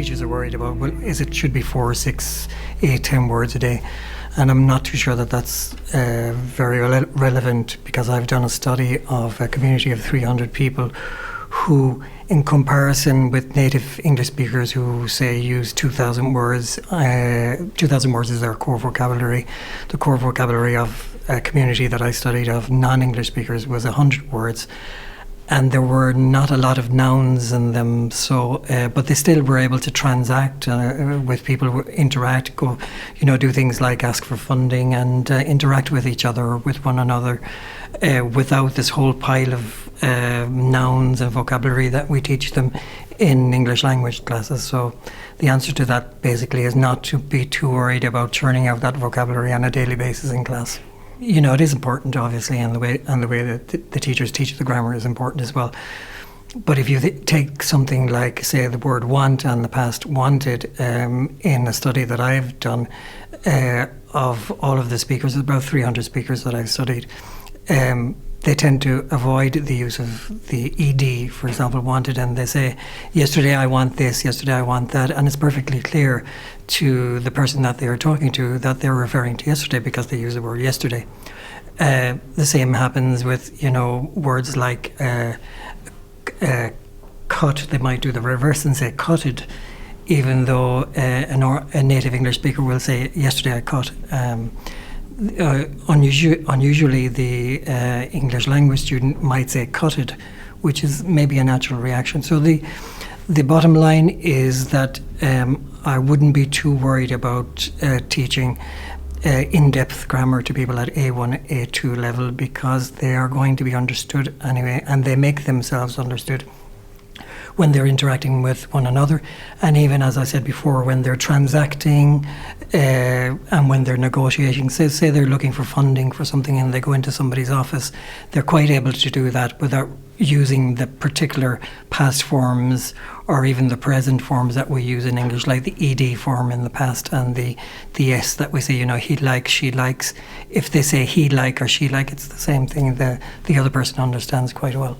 teachers are worried about, well, is it should be 4, 6, 8, 10 words a day. And I'm not too sure that that's very relevant, because I've done a study of a community of 300 people who, in comparison with native English speakers who, say, use 2,000 words, 2,000 words is their core vocabulary. The core vocabulary of a community that I studied of non-English speakers was 100 words. And there were not a lot of nouns in them, so but they still were able to transact with people, interact, go, do things like ask for funding and interact with each other or with one another, without this whole pile of nouns and vocabulary that we teach them in English language classes. So the answer to that basically is not to be too worried about churning out that vocabulary on a daily basis in class. It is important, obviously, and the way that the teachers teach the grammar is important as well. But if you take something like, say, the word want and the past wanted, in a study that I've done of all of the speakers, about 300 speakers that I've studied, they tend to avoid the use of the ED, for example, wanted, and they say, yesterday I want this, yesterday I want that, and it's perfectly clear to the person that they are talking to that they're referring to yesterday because they use the word yesterday. The same happens with, words like cut. They might do the reverse and say cutted, even though a native English speaker will say, yesterday I cut. Unusually, the English language student might say cutted, which is maybe a natural reaction. So the bottom line is that I wouldn't be too worried about teaching in-depth grammar to people at A1, A2 level, because they are going to be understood anyway, and they make themselves understood when they're interacting with one another, and even, as I said before, when they're transacting and when they're negotiating. Say they're looking for funding for something and they go into somebody's office, they're quite able to do that without using the particular past forms or even the present forms that we use in English, like the ED form in the past and the S that we say, he likes, she likes. If they say he like or she like, it's the same thing. The other person understands quite well.